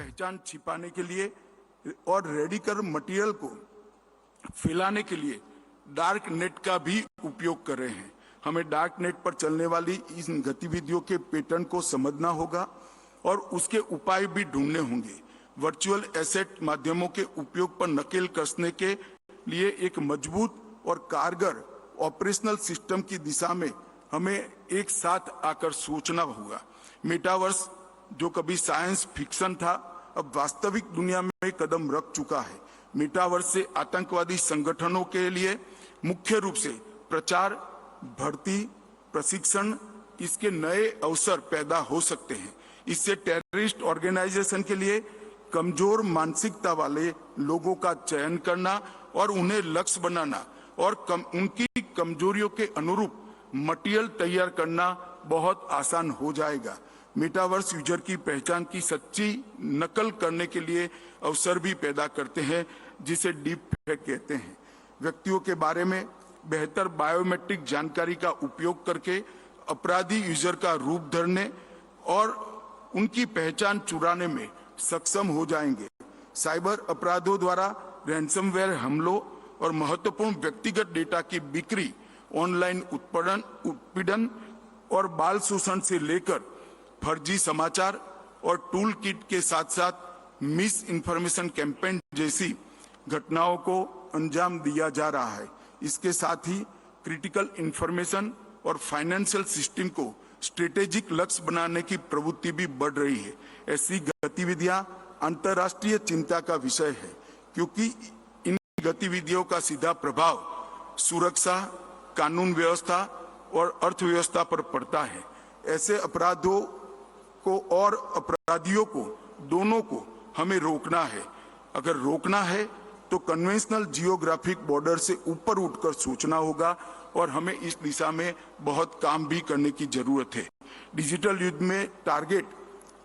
पहचान छिपाने के लिए और रेडिकल मटेरियल को फैलाने के लिए डार्क नेट का भी उपयोग कर रहे हैं। हमें डार्क नेट पर चलने वाली इन गतिविधियों के पैटर्न को समझना होगा और उसके उपाय भी ढूंढने होंगे। वर्चुअल एसेट माध्यमों के उपयोग पर नकेल कसने के लिए एक मजबूत और कारगर ऑपरेशनल सिस्टम की दिशा में हमें एक साथ आकर सोचना होगा। मेटावर्स जो कभी साइंस फिक्शन था, अब वास्तविक दुनिया में कदम रख चुका है। मेटावर्स से आतंकवादी संगठनों के लिए मुख्य रूप से प्रचार, भर्ती, प्रशिक्षण, इसके नए अवसर पैदा हो सकते हैं। इससे टेररिस्ट ऑर्गेनाइजेशन के लिए कमजोर मानसिकता वाले लोगों का चयन करना और उन्हें लक्ष्य बनाना और उनकी कमजोरियों के अनुरूप मटेरियल तैयार करना बहुत आसान हो जाएगा। मेटावर्स यूजर की पहचान की सच्ची नकल करने के लिए अवसर भी पैदा करते हैं, जिसे डीप फेक कहते हैं। व्यक्तियों के बारे में बेहतर बायोमेट्रिक जानकारी का उपयोग करके अपराधी यूजर का रूप धरने और उनकी पहचान चुराने में सक्षम हो जाएंगे। साइबर अपराधों द्वारा रैंसमवेयर हमलों और महत्वपूर्ण व्यक्तिगत डेटा की बिक्री, ऑनलाइन उत्पीड़न और बाल शोषण से लेकर फर्जी समाचार और टूल किट के साथ साथ मिस इन्फॉर्मेशन कैंपेन जैसी घटनाओं को अंजाम दिया जा रहा है। इसके साथ ही क्रिटिकल इंफॉर्मेशन और फाइनेंशियल सिस्टम को स्ट्रेटेजिक लक्ष्य बनाने की प्रवृत्ति भी बढ़ रही है। ऐसी गतिविधियां अंतर्राष्ट्रीय चिंता का विषय है, क्योंकि इन गतिविधियों का सीधा प्रभाव सुरक्षा, कानून व्यवस्था और अर्थव्यवस्था पर पड़ता है। ऐसे अपराधों को और अपराधियों को दोनों को हमें रोकना है। अगर रोकना है तो कन्वेंशनल जियोग्राफिक बॉर्डर से ऊपर उठकर सोचना होगा और हमें इस दिशा में बहुत काम भी करने की जरूरत है। डिजिटल युग में टारगेट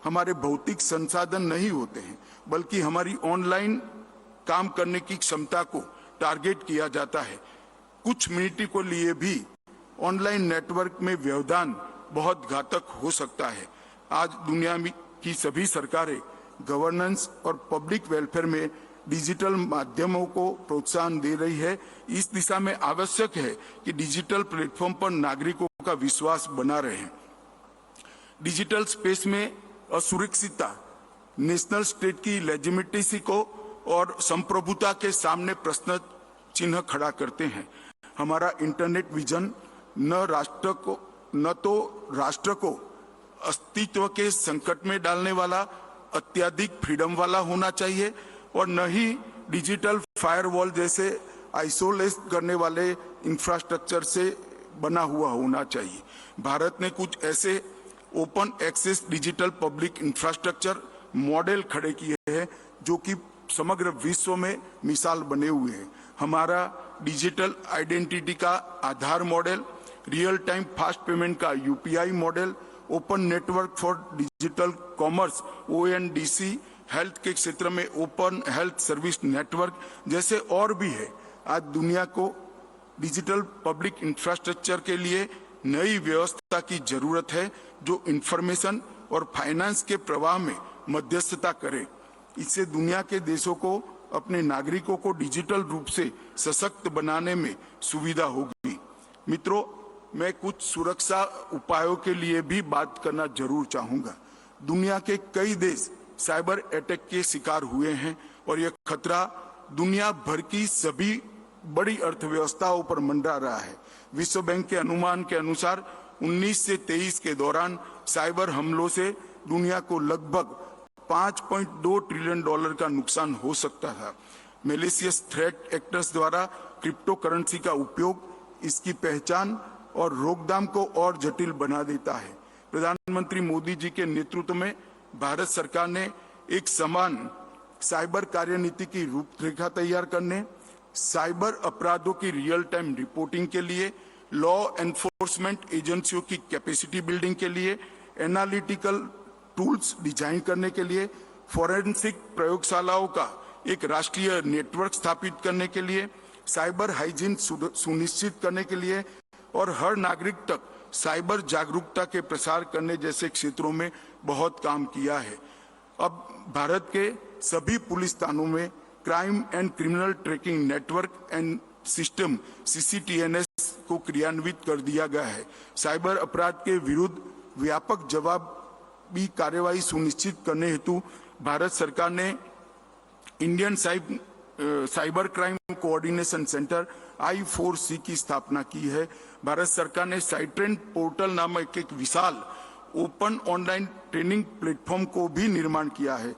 हमारे भौतिक संसाधन नहीं होते हैं, बल्कि हमारी ऑनलाइन काम करने की क्षमता को टारगेट किया जाता है। कुछ मिनट के लिए भी ऑनलाइन नेटवर्क में व्यवधान बहुत घातक हो सकता है। आज दुनिया की सभी सरकारें गवर्नेंस और पब्लिक वेलफेयर में डिजिटल माध्यमों को प्रोत्साहन दे रही है। इस दिशा में आवश्यक है कि डिजिटल प्लेटफॉर्म पर नागरिकों का विश्वास बना रहे। डिजिटल स्पेस में असुरक्षितता नेशनल स्टेट की लेजिटिमेसी को और संप्रभुता के सामने प्रश्न चिन्ह खड़ा करते हैं। हमारा इंटरनेट विजन न तो राष्ट्र को अस्तित्व के संकट में डालने वाला अत्यधिक फ्रीडम वाला होना चाहिए और न ही डिजिटल फायरवॉल जैसे आइसोलेट करने वाले इंफ्रास्ट्रक्चर से बना हुआ होना चाहिए। भारत ने कुछ ऐसे open access digital public infrastructure model खड़े किए हैं जो कि समग्र विश्व में मिसाल बने हुए हैं। हमारा डिजिटल आइडेंटिटी का Aadhaar model, real time fast payment का UPI model, open network for digital commerce ONDC, health के क्षेत्र में ओपन हेल्थ सर्विस नेटवर्क जैसे और भी है। आज दुनिया को डिजिटल पब्लिक इंफ्रास्ट्रक्चर के लिए नई व्यवस्था की जरूरत है जो इंफॉर्मेशन और फाइनेंस के प्रवाह में मध्यस्थता करे। इससे दुनिया के देशों को अपने नागरिकों को डिजिटल रूप से सशक्त बनाने में सुविधा होगी। मित्रों, मैं कुछ सुरक्षा उपायों के लिए भी बात करना जरूर चाहूंगा। दुनिया के कई देश साइबर अटैक के शिकार हुए हैं और यह खतरा दुनिया भर की सभी बड़ी अर्थव्यवस्थाओं पर मंडरा रहा है। विश्व बैंक के अनुमान के अनुसार 19 से 23 के दौरान साइबर हमलों से दुनिया को लगभग $5.2 ट्रिलियन का नुकसान हो सकता था। मैलिशियस थ्रेट एक्टर्स द्वारा क्रिप्टो करेंसी का उपयोग इसकी पहचान और रोकथाम को और जटिल बना देता है। प्रधानमंत्री मोदी जी के नेतृत्व में भारत सरकार ने एक समान साइबर कार्यनीति की रूपरेखा तैयार करने, साइबर अपराधों की रियल टाइम रिपोर्टिंग के लिए, लॉ एनफोर्समेंट एजेंसियों की कैपेसिटी बिल्डिंग के लिए, एनालिटिकल टूल्स डिजाइन करने के लिए, फॉरेंसिक प्रयोगशालाओं का एक राष्ट्रीय नेटवर्क स्थापित करने के लिए, साइबर हाइजीन सुनिश्चित करने के लिए और हर नागरिक तक साइबर जागरूकता के प्रसार करने जैसे क्षेत्रों में बहुत काम किया है। अब भारत के सभी पुलिस थानों में crime and criminal tracking network and system CCTNS को क्रियान्वित कर दिया गया है। साइबर अपराध के विरुद्ध व्यापक जवाबी कार्यवाही सुनिश्चित करने हेतु भारत सरकार ने Indian cyber crime coordination centre I4C की स्थापना की है। भारत सरकार ने साइट्रेन पोर्टल नामक एक विशाल ओपन ऑनलाइन ट्रेनिंग प्लेटफॉर्म को भी निर्माण किया है।